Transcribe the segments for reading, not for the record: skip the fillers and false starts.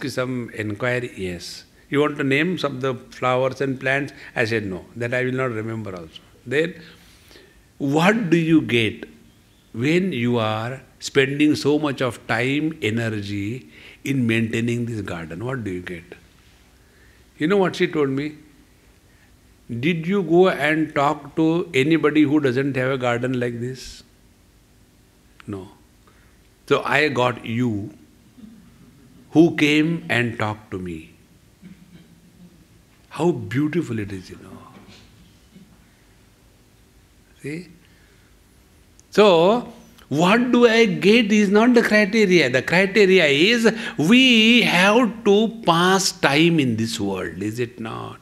ask you some inquiry? Yes. You want to name some of the flowers and plants? I said no. That I will not remember also. Then, what do you get when you are spending so much of time, energy in maintaining this garden? What do you get? You know what she told me? Did you go and talk to anybody who doesn't have a garden like this? No. So I got you who came and talked to me. How beautiful it is, See? So, what do I get is not the criteria. The criteria is we have to pass time in this world, is it not?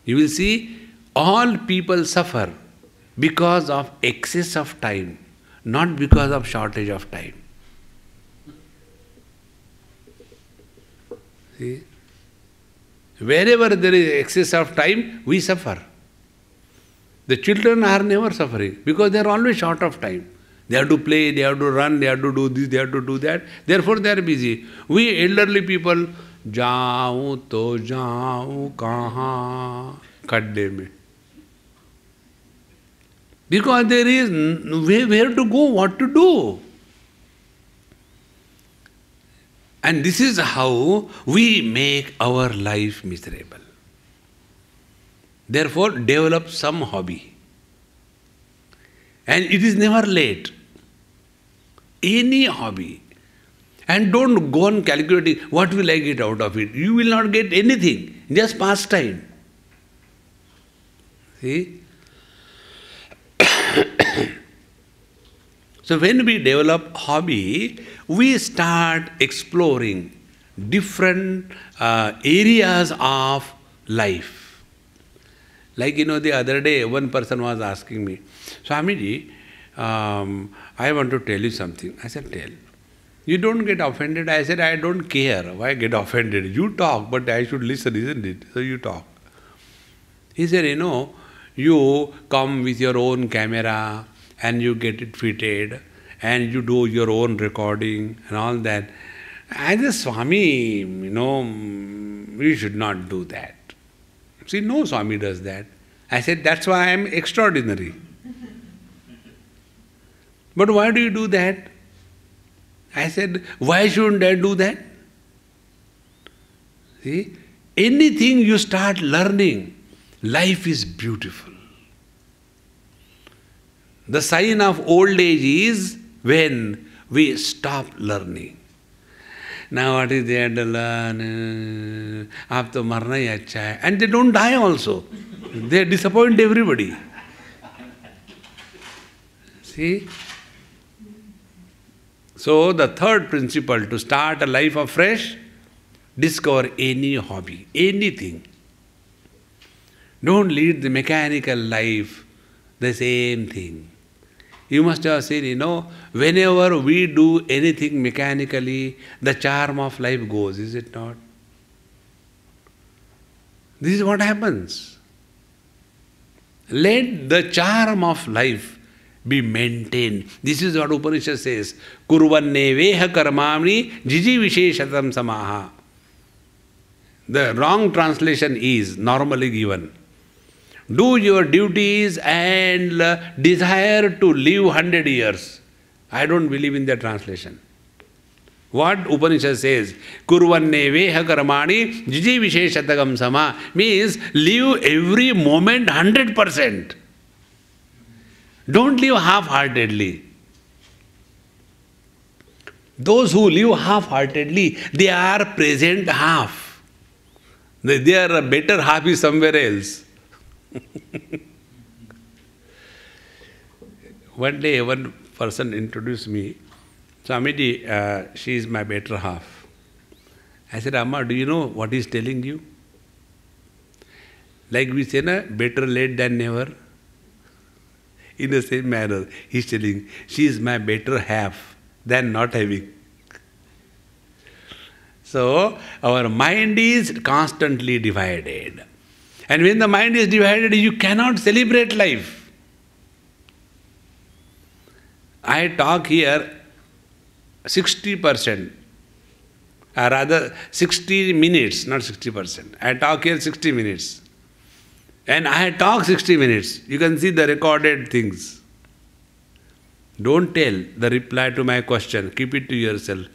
You will see all people suffer because of excess of time, not because of shortage of time. See? Wherever there is excess of time, we suffer. The children are never suffering because they are always short of time. They have to play, they have to run, they have to do this, they have to do that. Therefore they are busy. We elderly people, jaun to jaun kahan khadde mein. Because there is where to go, what to do. And this is how we make our life miserable. Therefore, develop some hobby. And it is never late. Any hobby. And don't go on calculating what will I get out of it. You will not get anything. Just pass time. See? So when we develop hobby, we start exploring different areas of life. Like, the other day, one person was asking me, Swamiji, I want to tell you something. I said, tell. You don't get offended. I said, I don't care. Why get offended? You talk, but I should listen, isn't it? So you talk. He said, you come with your own camera and you get it fitted and you do your own recording and all that. I said, Swami, we should not do that. See, no Swami does that. I said, that's why I am extraordinary. But why do you do that? I said, why shouldn't I do that? See, anything you start learning, life is beautiful. The sign of old age is when we stop learning. Now what is there to learn? Aap to marna hi acha hai. And they don't die also. They disappoint everybody. See? So the third principle, to start a life afresh, discover any hobby, anything. Don't lead the mechanical life, the same thing. You must have seen, whenever we do anything mechanically, the charm of life goes, is it not? This is what happens. Let the charm of life be maintained. This is what Upanishad says. Kurvanne veha karmamni jiji visheshatam samaha. The wrong translation is normally given. Do your duties and desire to live 100 years. I don't believe in that translation. What Upanishad says, Kurvanne veha karmani jiji visheshatagam sama, means live every moment 100%. Don't live half-heartedly. Those who live half-heartedly, they are present half. Their better half is somewhere else. One day, one person introduced me, Swamiji, she is my better half. I said, Amma, do you know what he is telling you? Like we say, better late than never. In the same manner, he is telling, she is my better half than not having. So, our mind is constantly divided. And when the mind is divided, you cannot celebrate life. I talk here 60%. Rather 60 minutes, not 60%. I talk here 60 minutes. And I talk 60 minutes. You can see the recorded things. Don't tell the reply to my question. Keep it to yourself.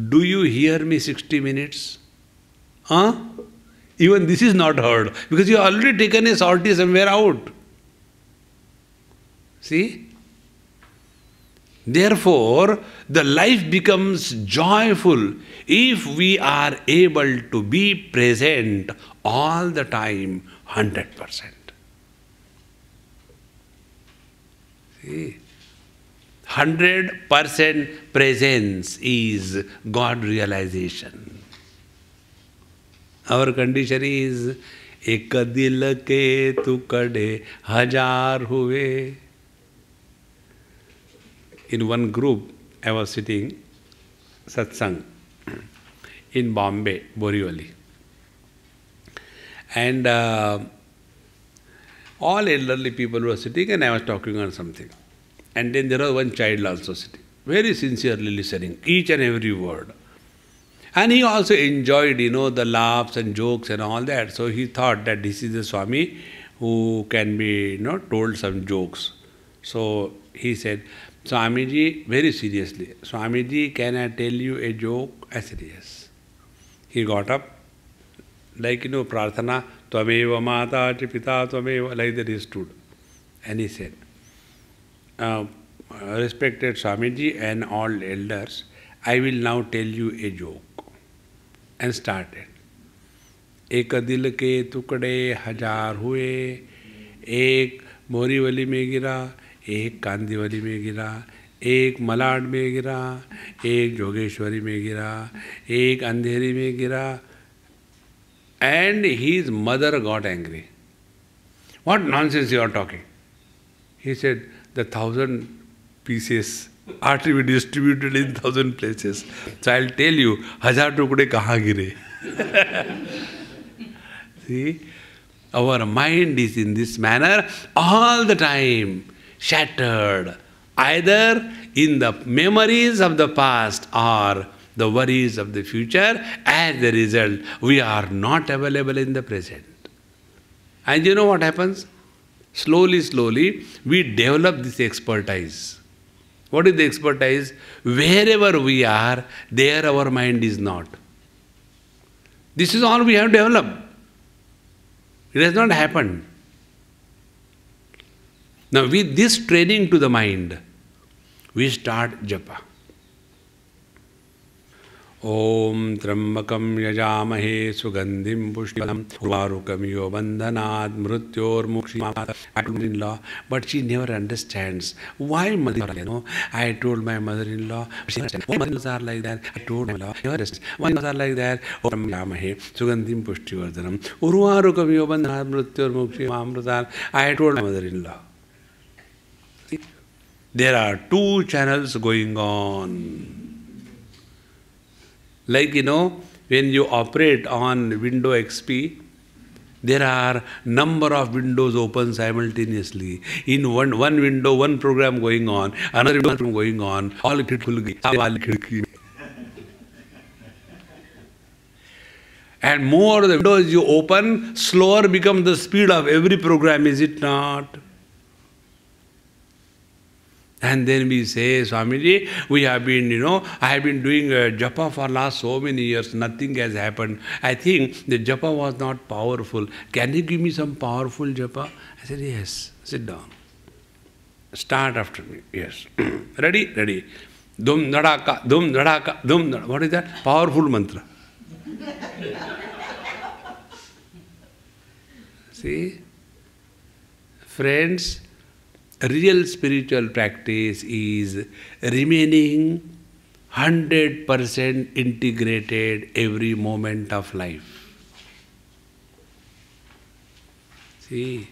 Do you hear me 60 minutes? Huh? Even this is not heard. Because you have already taken a sortie somewhere out. See? Therefore, the life becomes joyful if we are able to be present all the time, 100%. See? 100% presence is God realization. Our condition is ek dil ke tukade hajar huve. In one group, I was sitting, satsang, in Bombay, Borivali. And all elderly people were sitting and I was talking on something. And then there was one child also sitting, very sincerely listening, each and every word. And he also enjoyed, the laughs and jokes and all that. So he thought that this is the Swami who can be, told some jokes. So he said, Swamiji, very seriously, Swamiji, can I tell you a joke? I said, yes. He got up, like, prarthana, Tvameva Mata Pita Tvameva, like that he stood. And he said, respected Swamiji and all elders, I will now tell you a joke. And started. Ek dil ke tukde hajar hue, ek Borivali mein gira, एक कांदीवली में गिरा, एक मलाड में गिरा, एक जोगेश्वरी में गिरा, एक अंधेरी में गिरा. And his mother got angry. What nonsense you are talking? He said, the 1,000 pieces are to be distributed in 1,000 places. So I'll tell you, 1,000 टुकड़े कहाँ गिरे? See, our mind is in this manner all the time. Shattered, either in the memories of the past or the worries of the future. As a result, we are not available in the present. And you know what happens? Slowly, slowly, we develop this expertise. What is the expertise? Wherever we are, there our mind is not. This is all we have developed. It has not happened. Now, with this training to the mind, we start japa. Om Trambakam Yajamahe Sugandhim Pushtilam Varukamiyo Bandhanad Mrutyor Mukshimata. I told mother-in-law, but she never understands. Why mother-in-law? I told my mother-in-law, she understands. Why mother-in-laws are like that? I told my mother-in-law, she understands. Why mother-in-laws are like that? Om Yajamahe Sugandhim Pushtivardhanam Varukamiyo Bandhanad Mrutyor Mukshimata. I told my mother-in-law. There are two channels going on. Like, when you operate on Windows XP, there are number of windows open simultaneously. In one window, one program going on, another program going on, all khidki. And more the windows you open, slower becomes the speed of every program, is it not? And then we say, Swamiji, we have been, I have been doing japa for last so many years, nothing has happened. I think the japa was not powerful. Can you give me some powerful japa? I said, yes. Sit down. Start after me. Yes. Ready? Ready. Dum dhadaka, dum dhadaka, dum dhadaka. What is that? Powerful mantra. See? Friends, real spiritual practice is remaining 100% integrated every moment of life. See?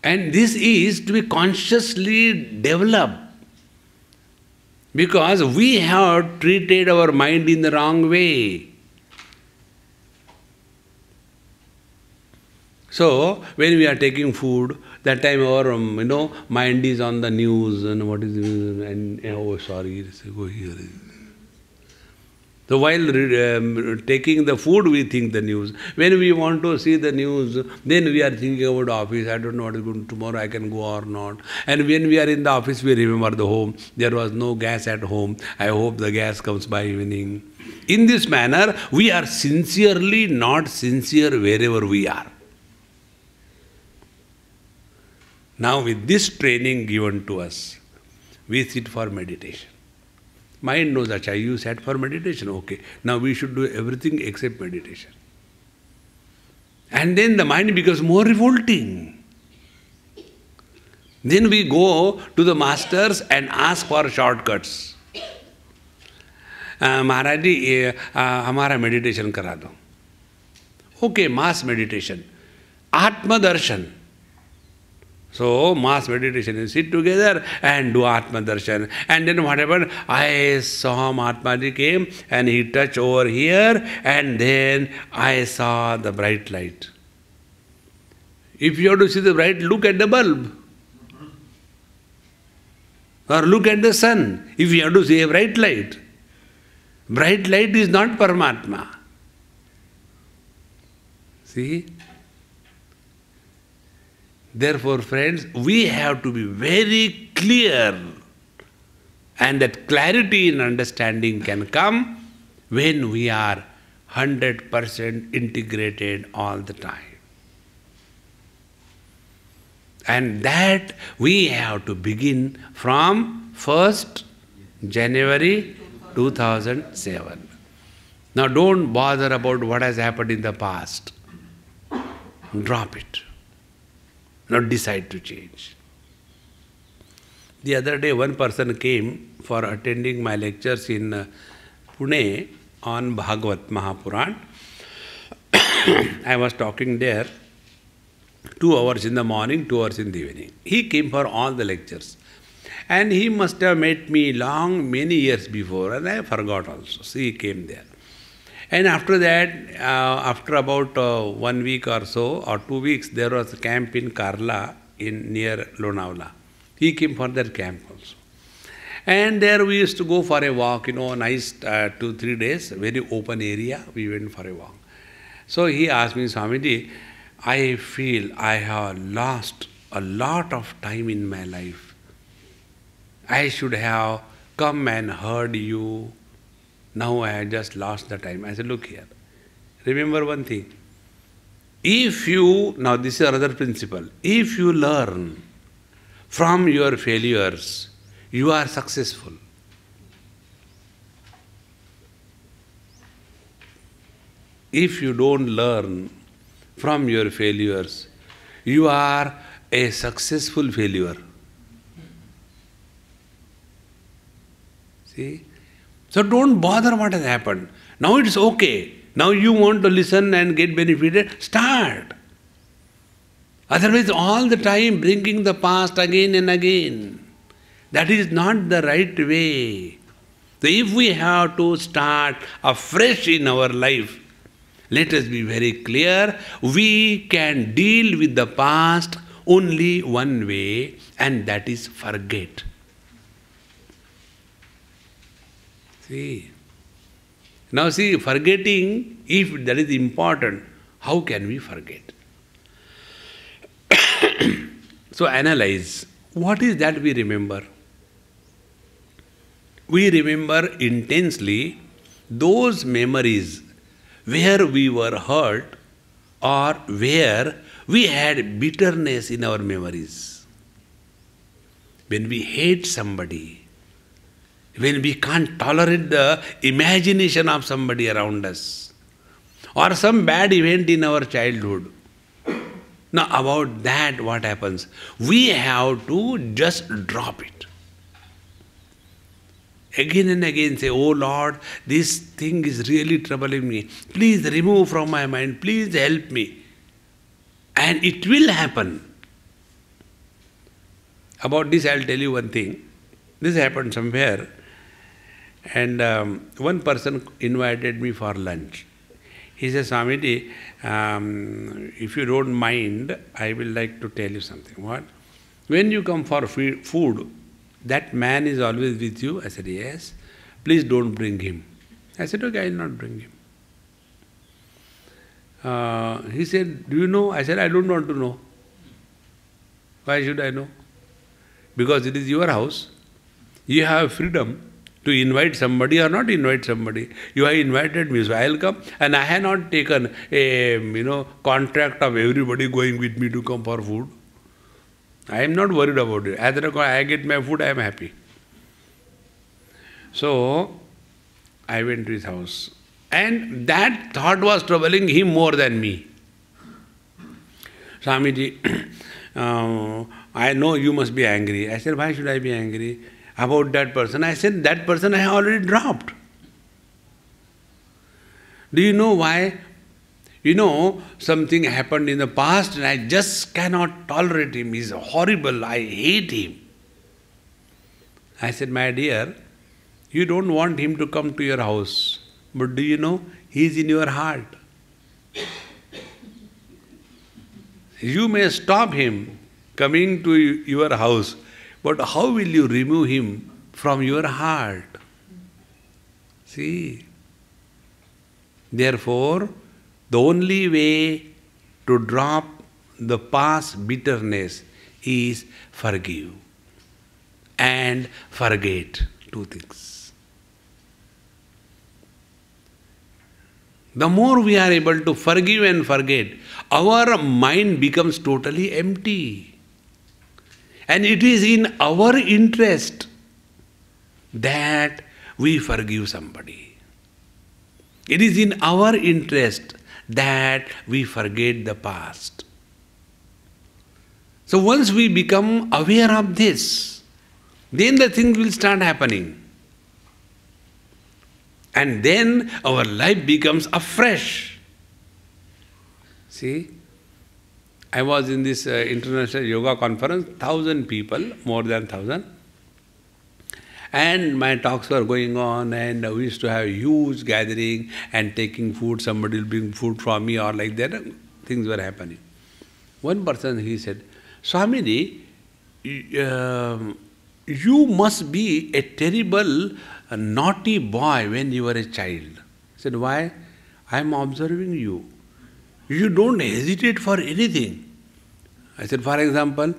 And this is to be consciously developed. Because we have treated our mind in the wrong way. So, when we are taking food, that time our, mind is on the news and what is, and oh sorry, go here. So while taking the food, we think the news. When we want to see the news, then we are thinking about office. I don't know what is going tomorrow, I can go or not. And when we are in the office, we remember the home. There was no gas at home. I hope the gas comes by evening. In this manner, we are sincerely not sincere wherever we are. Now with this training given to us, we sit for meditation. Mind knows, acha, you sat for meditation, okay. Now we should do everything except meditation. And then the mind becomes more revolting. Then we go to the masters and ask for shortcuts. Maharaj ji, hamara meditation kara do. Okay, mass meditation. Atma darshan. So, mass meditation, you sit together and do Atma Darshan. And then what happened? I saw Mahatma Ji came and he touched over here and then I saw the bright light. If you have to see the bright, look at the bulb. Or look at the sun. If you have to see a bright light is not Paramatma. See? Therefore, friends, we have to be very clear, and that clarity in understanding can come when we are 100% integrated all the time. And that we have to begin from 1st January 2007. Now don't bother about what has happened in the past. Drop it. Not decide to change. The other day, one person came for attending my lectures in Pune on Bhagavat Mahapuran. I was talking there 2 hours in the morning, 2 hours in the evening. He came for all the lectures. And he must have met me many years before, and I forgot also. So he came there. And after that, after about 1 week or so, or 2 weeks, there was a camp in Karla, near Lonavala. He came for that camp also. And there we used to go for a walk, nice 2-3 days, very open area, we went for a walk. So he asked me, Swamiji, I feel I have lost a lot of time in my life. I should have come and heard you. Now I have just lost the time. I said, look here, remember one thing. Now this is another principle. If you learn from your failures, you are successful. If you don't learn from your failures, you are a successful failure. See? So don't bother what has happened. Now it's okay. Now you want to listen and get benefited, start. Otherwise all the time bringing the past again and again. That is not the right way. So if we have to start afresh in our life, let us be very clear, we can deal with the past only one way, and that is forget. See? Now see, forgetting, if that is important, how can we forget? So analyze, what is that we remember? We remember intensely those memories where we were hurt or where we had bitterness in our memories. When we hate somebody, when we can't tolerate the imagination of somebody around us, or some bad event in our childhood. Now about that, what happens? We have to just drop it. Again and again say, oh Lord, this thing is really troubling me. Please remove from my mind. Please help me. And it will happen. About this I will tell you one thing. This happened somewhere. And one person invited me for lunch. He says, Swamiji, if you don't mind, I will like to tell you something. What? When you come for food, that man is always with you? I said, yes. Please don't bring him. I said, okay, I will not bring him. He said, do you know? I said, I don't want to know. Why should I know? Because it is your house. You have freedom to invite somebody or not invite somebody. You have invited me, so I will come. And I have not taken a contract of everybody going with me to come for food. I am not worried about it. As I get my food, I am happy. So, I went to his house. And that thought was troubling him more than me. Swamiji, I know you must be angry. I said, why should I be angry about that person? I said, that person I have already dropped. Do you know why? Something happened in the past and I just cannot tolerate him. He's horrible. I hate him. I said, my dear, you don't want him to come to your house. But do you know, he is in your heart. You may stop him coming to your house, but how will you remove him from your heart? See? Therefore, the only way to drop the past bitterness is forgive and forget. Two things. The more we are able to forgive and forget, our mind becomes totally empty. And it is in our interest that we forgive somebody. It is in our interest that we forget the past. So once we become aware of this, then the things will start happening. And then our life becomes afresh. See, I was in this international yoga conference, 1,000 people, more than 1,000. And my talks were going on and we used to have huge gathering and taking food, somebody will bring food from me or like that, things were happening. One person, he said, Swamiji, you must be a terrible naughty boy when you were a child. I said, why? I am observing you. You don't hesitate for anything. I said, for example,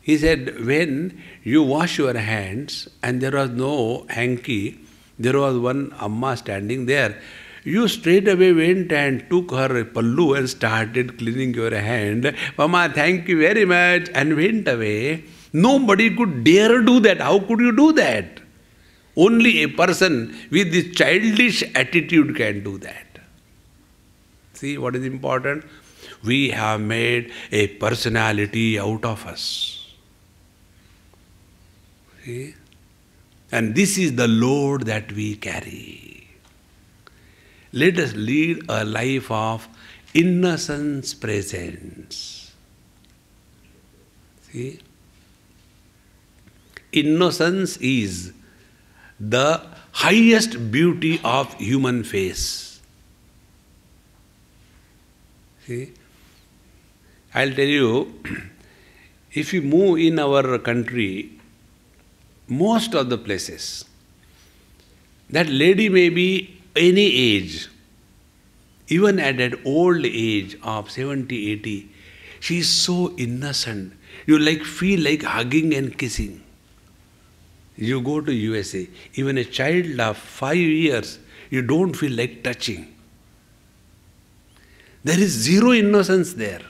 he said, when you wash your hands and there was no hanky, there was one Amma standing there, you straight away went and took her pallu and started cleaning your hand. Mama, thank you very much, and went away. Nobody could dare do that. How could you do that? Only a person with this childish attitude can do that. See what is important? We have made a personality out of us. See? And this is the load that we carry. Let us lead a life of innocence presence. See? Innocence is the highest beauty of human face. See? I'll tell you, if you move in our country, most of the places, that lady may be any age, even at that old age of 70, 80, she is so innocent. You feel like hugging and kissing. You go to USA, even a child of 5 years, you don't feel like touching. There is zero innocence there.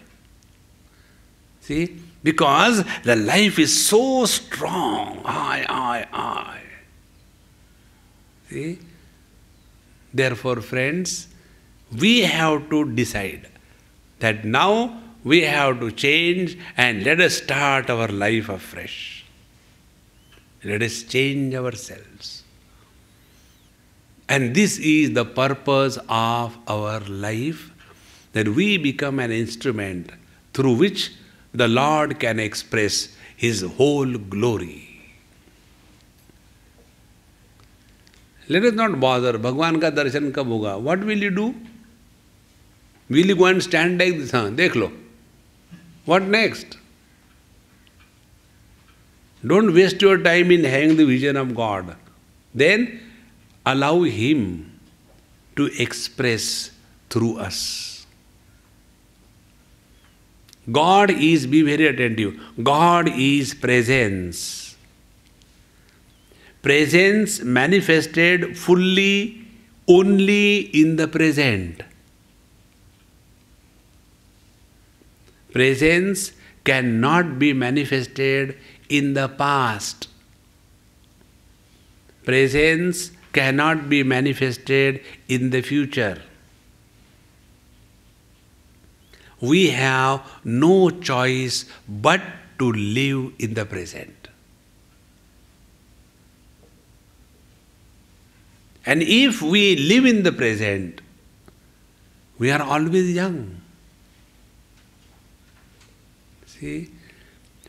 See? Because the life is so strong. I. See? Therefore, friends, we have to decide that now we have to change and let us start our life afresh. Let us change ourselves. And this is the purpose of our life, that we become an instrument through which the Lord can express His whole glory. Let us not bother, Bhagwan ka darshan kab hoga? What will you do? Will you go and stand like this? Dekh lo. What next? Don't waste your time in having the vision of God. Then allow Him to express through us. God is, be very attentive, God is presence. Presence manifested fully only in the present. Presence cannot be manifested in the past. Presence cannot be manifested in the future. We have no choice but to live in the present. And if we live in the present, we are always young. See?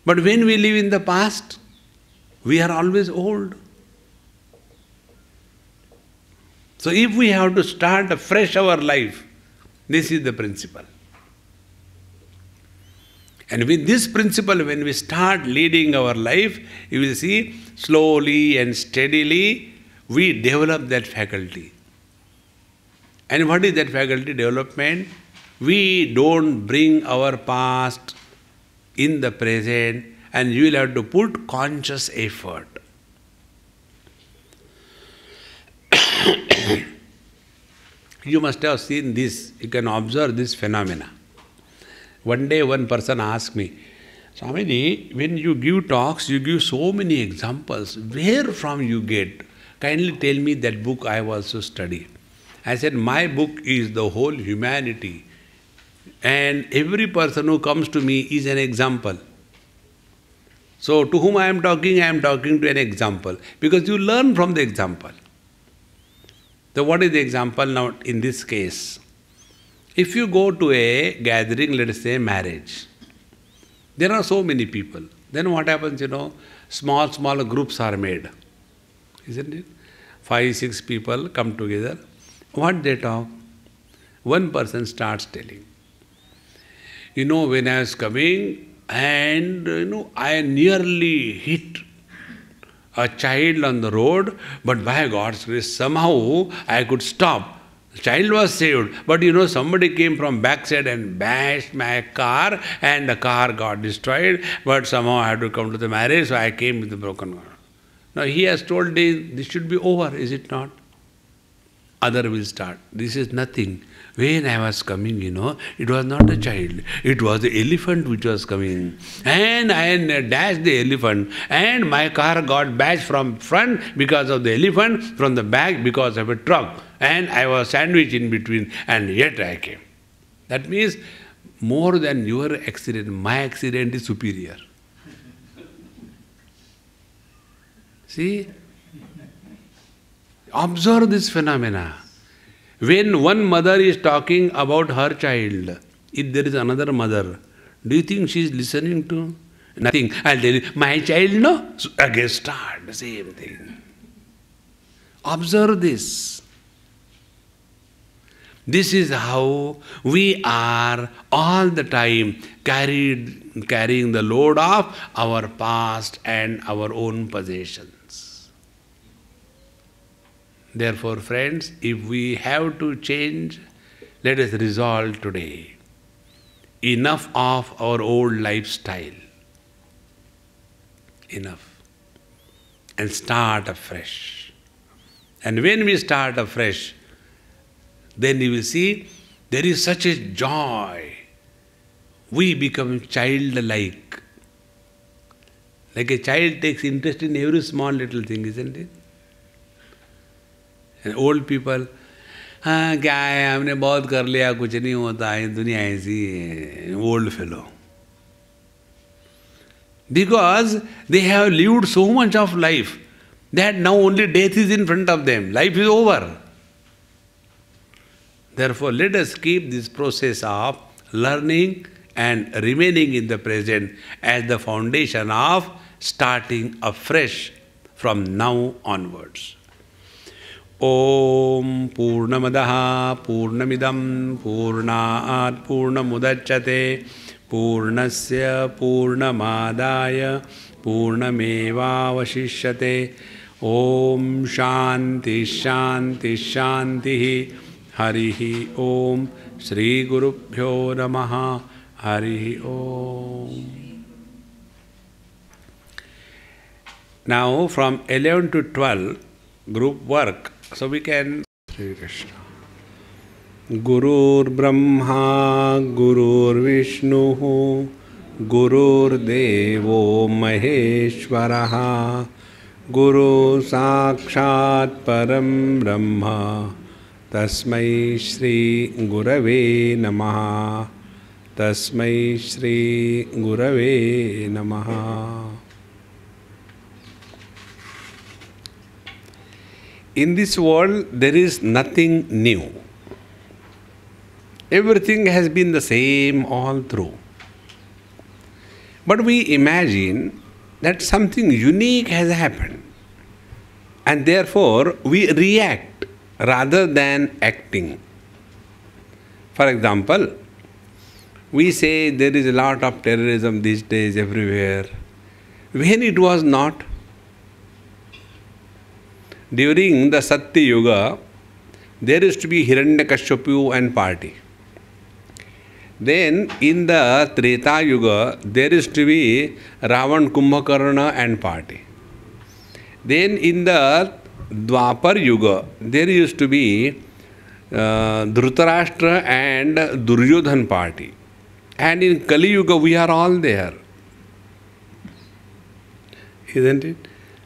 But when we live in the past, we are always old. So if we have to start afresh our life, this is the principle. And with this principle, when we start leading our life, you will see slowly and steadily we develop that faculty. And what is that faculty development? We don't bring our past in the present, and you will have to put conscious effort. You must have seen this, you can observe this phenomena. One day one person asked me, Swamiji, when you give talks, you give so many examples. Where from you get? Kindly tell me that book I have also studied. I said, my book is the whole humanity. And every person who comes to me is an example. So to whom I am talking to an example. Because you learn from the example. So what is the example now in this case? If you go to a gathering, let us say marriage, there are so many people. Then what happens, small groups are made. Isn't it? 5, 6 people come together. What they talk? One person starts telling. When I was coming and, I nearly hit a child on the road, but by God's grace, somehow I could stop. The child was saved, but somebody came from backside and bashed my car and the car got destroyed, but somehow I had to come to the marriage, so I came with the broken car. Now he has told this should be over, is it not? Other will start. This is nothing. When I was coming, it was not a child. It was the elephant which was coming. And I dashed the elephant. And my car got bashed from front because of the elephant, from the back because of a truck. And I was sandwiched in between, and yet I came. That means more than your accident, my accident is superior. See? Observe this phenomena. When one mother is talking about her child, if there is another mother, do you think she is listening to? Nothing. I'll tell you, my child, no? So again start, the same thing. Observe this. This is how we are all the time carrying the load of our past and our own possessions. Therefore, friends, if we have to change, let us resolve today. Enough of our old lifestyle. Enough. And start afresh. And when we start afresh, then you will see there is such a joy. We become childlike. Like a child takes interest in every small little thing, isn't it? And old people, क्या है, हमने बहुत कर लिया, कुछ नहीं होता है, दुनिया ऐसी है, old fellow. Because they have lived so much of life that now only death is in front of them. Life is over. Therefore, let us keep this process of learning and remaining in the present as the foundation of starting afresh from now onwards. Om Purnamadaha Purnamidam Purnat Purnamudachyate Purnasya Purnamadaya Purnamevavashishyate. Om Shanti Shanti Shanti. Harihi Om. Shri Gurubhyo Namaha. Harihi Om. Now from 11 to 12, group work. So we can... Shri Krishna. Gurur Brahma, Gurur Vishnu, Gurur Devo Maheshwaraha, Guru Sakshat Param Brahma, Tasmai Shri Gurave Namaha, Tasmai Shri Gurave Namaha. In this world, there is nothing new. Everything has been the same all through. But we imagine that something unique has happened. And therefore, we react rather than acting. For example, we say there is a lot of terrorism these days everywhere, when it was not. During the Satya Yuga, there used to be Hiranyakashipu and party. Then in the Treta Yuga, there used to be Ravan Kumbhakarna and party. Then in the Dwapar Yuga, there used to be Dhritarashtra and Duryodhan party. And in Kali Yuga, we are all there. Isn't it?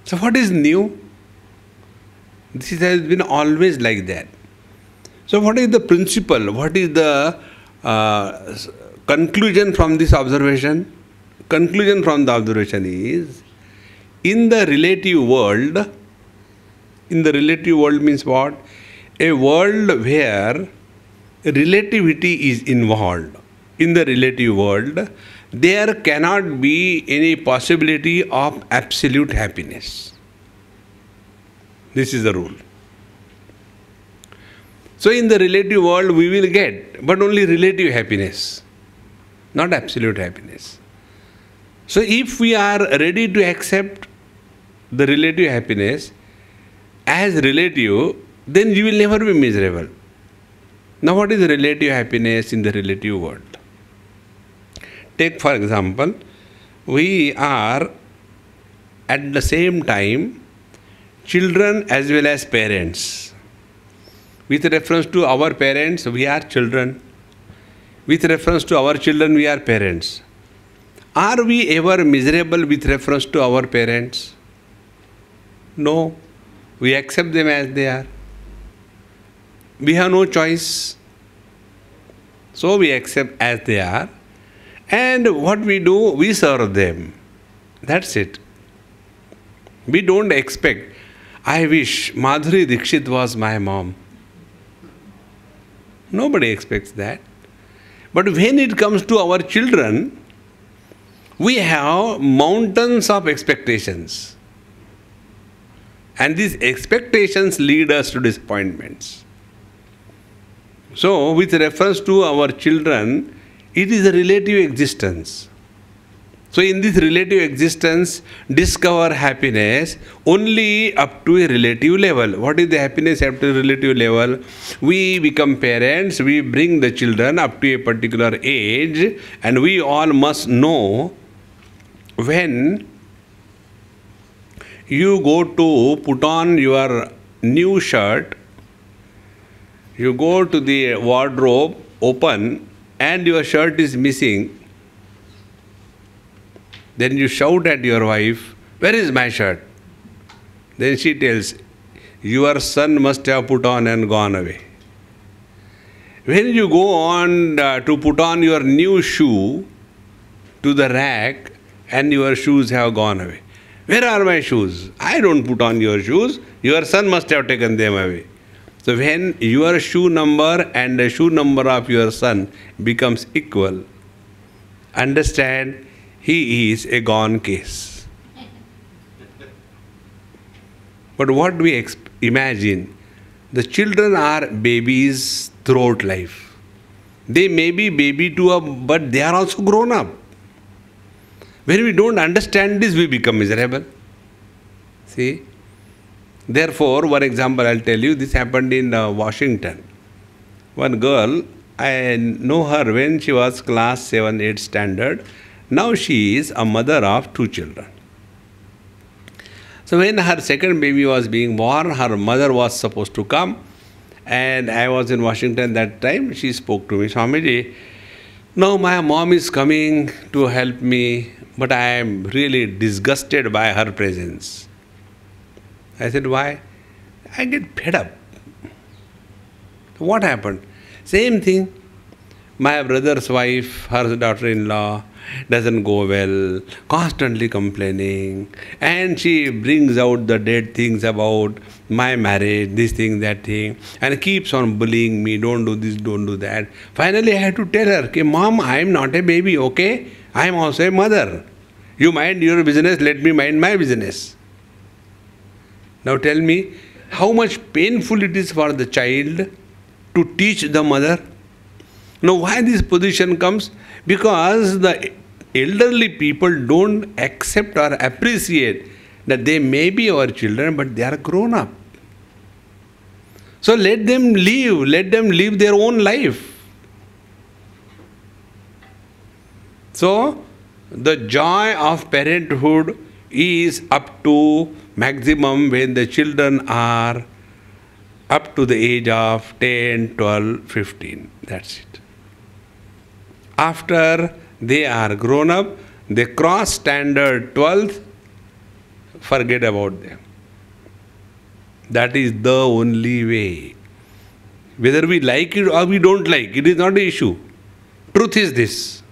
So what is new? This has been always like that. So what is the principle? What is the conclusion from this observation? Conclusion from the observation is, in the relative world means what? A world where relativity is involved. In the relative world, there cannot be any possibility of absolute happiness. This is the rule. So in the relative world we will get, but only relative happiness, not absolute happiness. So if we are ready to accept the relative happiness as relative, then you will never be miserable. Now what is relative happiness in the relative world? Take for example, we are at the same time children as well as parents. With reference to our parents, we are children. With reference to our children, we are parents. Are we ever miserable with reference to our parents? No. We accept them as they are. We have no choice. So we accept as they are. And what we do, we serve them. That's it. We don't expect, I wish Madhuri Dixit was my mom. Nobody expects that. But when it comes to our children, we have mountains of expectations. And these expectations lead us to disappointments. So, with reference to our children, it is a relative existence. So in this relative existence, discover happiness only up to a relative level. What is the happiness up to a relative level? We become parents, we bring the children up to a particular age, and we all must know when you go to put on your new shirt, you go to the wardrobe, open, and your shirt is missing. Then you shout at your wife, "Where is my shirt?" Then she tells, "Your son must have put on and gone away." When you go on to put on your new shoe to the rack and your shoes have gone away. "Where are my shoes?" "I don't put on your shoes. Your son must have taken them away." So when your shoe number and the shoe number of your son becomes equal, understand, he is a gone case. But what do we imagine? The children are babies throughout life. They may be baby too, but they are also grown up. When we don't understand this, we become miserable. See? Therefore, for example, I'll tell you, this happened in Washington. one girl, I know her when she was class 7, 8 standard. Now she is a mother of 2 children. So when her second baby was being born, her mother was supposed to come, and I was in Washington that time. She spoke to me, Swamiji, now my mom is coming to help me, but I am really disgusted by her presence. I said, why? I get fed up. What happened? Same thing. My brother's wife, her daughter-in-law, doesn't go well, constantly complaining, and she brings out the dead things about my marriage, this thing, that thing, and keeps on bullying me, don't do this, don't do that. Finally, I had to tell her, okay, Mom, I am not a baby, okay? I am also a mother. You mind your business, let me mind my business. Now tell me, how much painful it is for the child to teach the mother? Now why this position comes? Because the elderly people don't accept or appreciate that they may be our children, but they are grown up. So let them live their own life. So the joy of parenthood is up to maximum when the children are up to the age of 10, 12, 15. That's it. After they are grown up, they cross standard 12th, forget about them. That is the only way. Whether we like it or we don't like it is not the issue. Truth is this.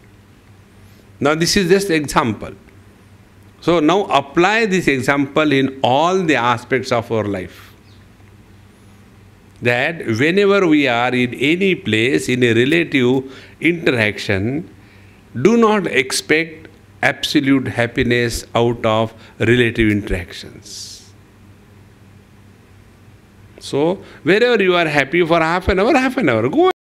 Now this is just example. So now apply this example in all the aspects of our life. That whenever we are in any place, in a relative interaction, do not expect absolute happiness out of relative interactions. So, wherever you are happy for half an hour, go